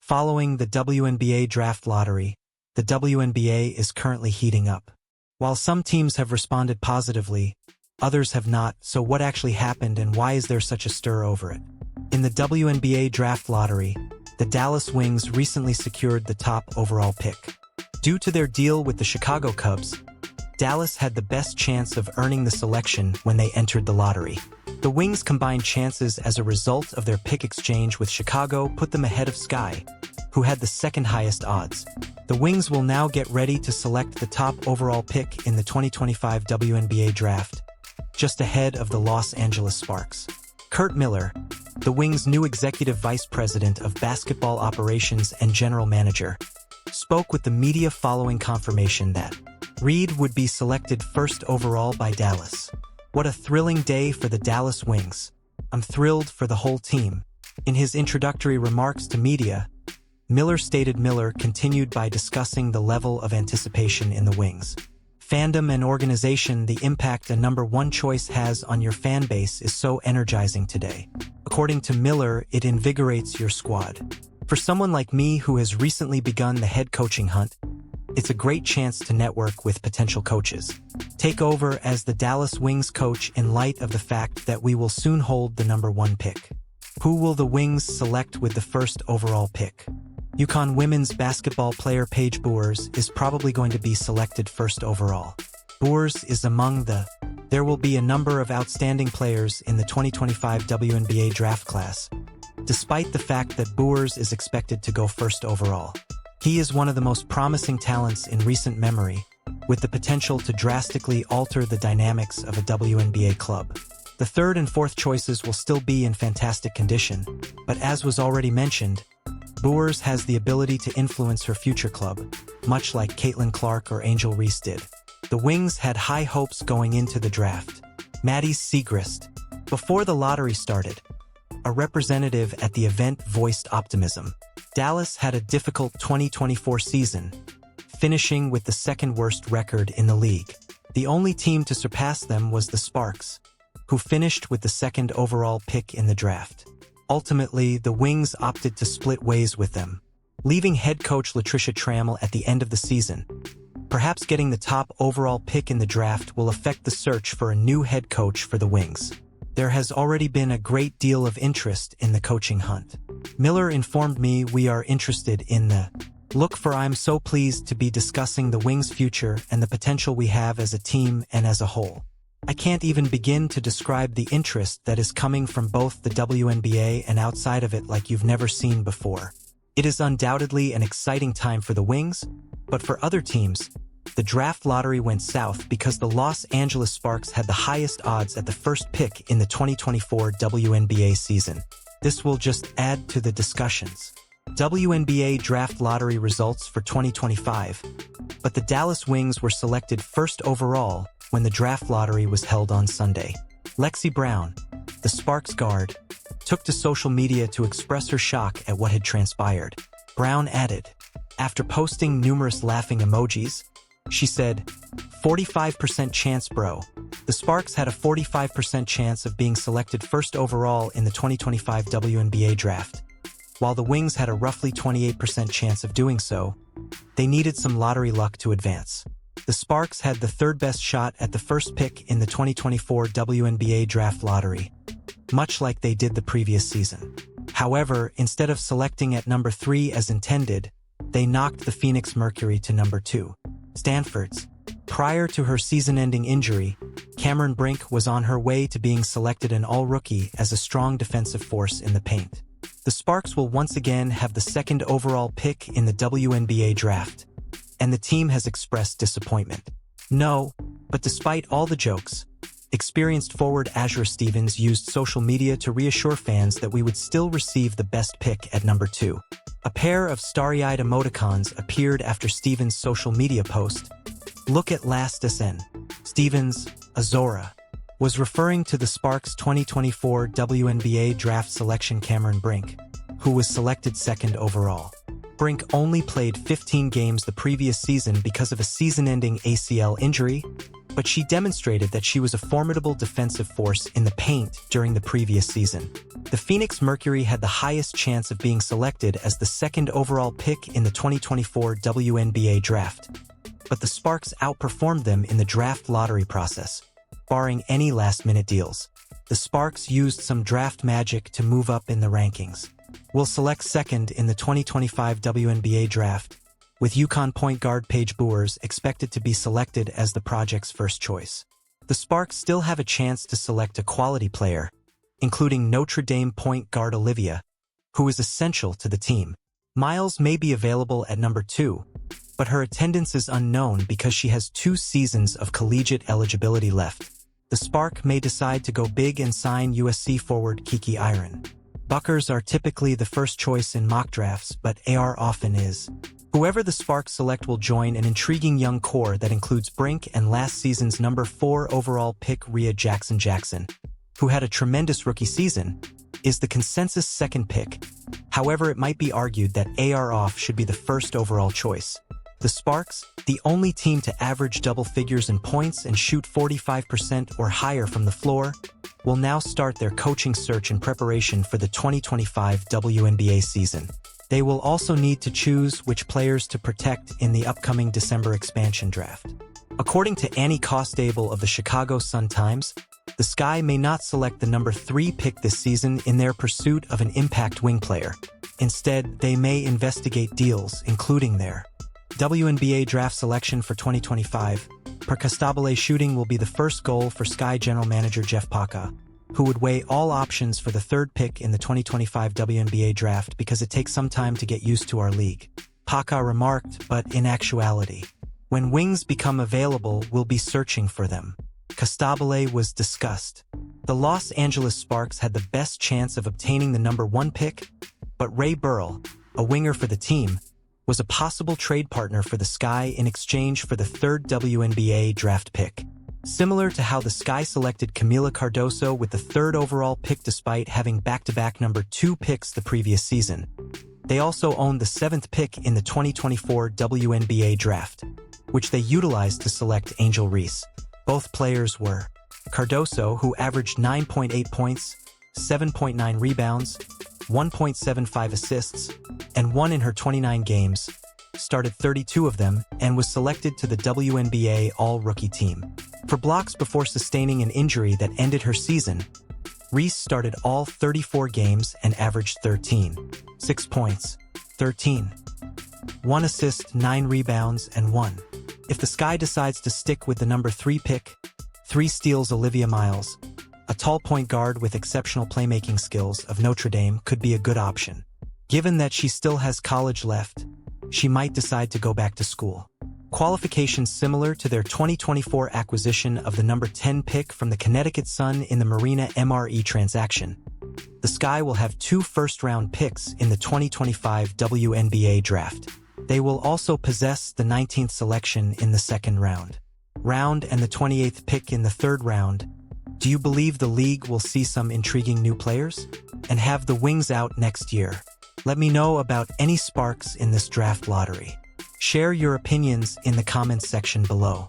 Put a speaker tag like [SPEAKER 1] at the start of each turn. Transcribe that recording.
[SPEAKER 1] Following the WNBA draft lottery, the WNBA is currently heating up. While some teams have responded positively, others have not, so what actually happened and why is there such a stir over it? In the WNBA draft lottery, the Dallas Wings recently secured the top overall pick. Due to their deal with the Chicago Cubs, Dallas had the best chance of earning the selection when they entered the lottery. The Wings' combined chances as a result of their pick exchange with Chicago put them ahead of Sky, who had the second highest odds. The Wings will now get ready to select the top overall pick in the 2025 WNBA draft, just ahead of the Los Angeles Sparks. Curt Miller, the Wings' new executive vice president of basketball operations and general manager, spoke with the media following confirmation that Reed would be selected first overall by Dallas. "What a thrilling day for the Dallas Wings. I'm thrilled for the whole team." In his introductory remarks to media, Miller stated Miller continued by discussing the level of anticipation in the Wings. Fandom and organization, the impact a number one choice has on your fan base is so energizing today. According to Miller, it invigorates your squad. For someone like me who has recently begun the head coaching hunt, it's a great chance to network with potential coaches. Take over as the Dallas Wings coach in light of the fact that we will soon hold the number one pick. Who will the Wings select with the first overall pick? UConn women's basketball player Paige Buers is probably going to be selected first overall. Buers is among the... There will be a number of outstanding players in the 2025 WNBA draft class, despite the fact that Buers is expected to go first overall. He is one of the most promising talents in recent memory, with the potential to drastically alter the dynamics of a WNBA club. The third and fourth choices will still be in fantastic condition, but as was already mentioned, Buers has the ability to influence her future club, much like Caitlin Clark or Angel Reese did. The Wings had high hopes going into the draft. Maddie Siegrist. Before the lottery started, a representative at the event voiced optimism. Dallas had a difficult 2024 season, finishing with the second worst record in the league. The only team to surpass them was the Sparks, who finished with the second overall pick in the draft. Ultimately, the Wings opted to split ways with them, leaving head coach Latricia Trammell at the end of the season. Perhaps getting the top overall pick in the draft will affect the search for a new head coach for the Wings. There has already been a great deal of interest in the coaching hunt. Miller informed me we are interested in the look for. I'm so pleased to be discussing the Wings' future and the potential we have as a team and as a whole. I can't even begin to describe the interest that is coming from both the WNBA and outside of it like you've never seen before. It is undoubtedly an exciting time for the Wings, but for other teams, the draft lottery went south because the Los Angeles Sparks had the highest odds at the first pick in the 2024 WNBA season. This will just add to the discussions. WNBA draft lottery results for 2025, but the Dallas Wings were selected first overall when the draft lottery was held on Sunday. Lexi Brown, the Sparks guard, took to social media to express her shock at what had transpired. Brown added, after posting numerous laughing emojis, she said, 45% chance, bro. The Sparks had a 45% chance of being selected first overall in the 2025 WNBA draft. While the Wings had a roughly 28% chance of doing so, they needed some lottery luck to advance. The Sparks had the third best shot at the first pick in the 2024 WNBA draft lottery, much like they did the previous season. However, instead of selecting at number 3 as intended, they knocked the Phoenix Mercury to number 2. Stanford's. Prior to her season-ending injury, Cameron Brink was on her way to being selected an all-rookie as a strong defensive force in the paint. The Sparks will once again have the second overall pick in the WNBA draft, and the team has expressed disappointment. No, but despite all the jokes, experienced forward Azura Stevens used social media to reassure fans that we would still receive the best pick at number 2. A pair of starry-eyed emoticons appeared after Stevens' social media post. Look at last SN. Stevens, Azora, was referring to the Sparks' 2024 WNBA draft selection Cameron Brink, who was selected second overall. Brink only played 15 games the previous season because of a season-ending ACL injury, but she demonstrated that she was a formidable defensive force in the paint during the previous season. The Phoenix Mercury had the highest chance of being selected as the second overall pick in the 2024 WNBA draft, but the Sparks outperformed them in the draft lottery process, barring any last-minute deals. The Sparks used some draft magic to move up in the rankings. Will select second in the 2025 WNBA draft, with UConn point guard Paige Buers expected to be selected as the project's first choice. The Sparks still have a chance to select a quality player, including Notre Dame point guard Olivia, who is essential to the team. Miles may be available at number 2, but her attendance is unknown because she has 2 seasons of collegiate eligibility left. The Spark may decide to go big and sign USC forward Kiki Iron. Buckers are typically the first choice in mock drafts, but AR often is. Whoever the Sparks select will join an intriguing young core that includes Brink and last season's number 4 overall pick Rhea Jackson, who had a tremendous rookie season, is the consensus second pick. However, it might be argued that AR off should be the first overall choice. The Sparks, the only team to average double figures in points and shoot 45% or higher from the floor, will now start their coaching search in preparation for the 2025 WNBA season. They will also need to choose which players to protect in the upcoming December expansion draft. According to Annie Costable of the Chicago Sun-Times, the Sky may not select the number 3 pick this season in their pursuit of an impact wing player. Instead, they may investigate deals, including their WNBA draft selection for 2025. Per Costabile, shooting will be the first goal for Sky General Manager Jeff Paca, who would weigh all options for the 3rd pick in the 2025 WNBA draft because it takes some time to get used to our league. Paca remarked, but in actuality, when wings become available, we'll be searching for them. Costabile was discussed. The Los Angeles Sparks had the best chance of obtaining the number 1 pick, but Ray Burrell, a winger for the team, was a possible trade partner for the Sky in exchange for the 3rd WNBA draft pick. Similar to how the Sky selected Camila Cardoso with the 3rd overall pick despite having back-to-back number 2 picks the previous season. They also owned the 7th pick in the 2024 WNBA draft, which they utilized to select Angel Reese. Both players were Cardoso, who averaged 9.8 points, 7.9 rebounds, 1.75 assists, and won in her 29 games, started 32 of them, and was selected to the WNBA All-Rookie team. For blocks before sustaining an injury that ended her season, Reese started all 34 games and averaged 6 points, 1 assist, 9 rebounds, and 1. If the Sky decides to stick with the number 3 pick, 3 steals Olivia Miles, a tall point guard with exceptional playmaking skills of Notre Dame, could be a good option. Given that she still has college left, she might decide to go back to school. Qualifications similar to their 2024 acquisition of the number 10 pick from the Connecticut Sun in the Marina MRE transaction. The Sky will have 2 first-round picks in the 2025 WNBA draft. They will also possess the 19th selection in the 2nd round and the 28th pick in the 3rd round. Do you believe the league will see some intriguing new players and have the wings out next year? Let me know about any Sparks in this draft lottery. Share your opinions in the comments section below.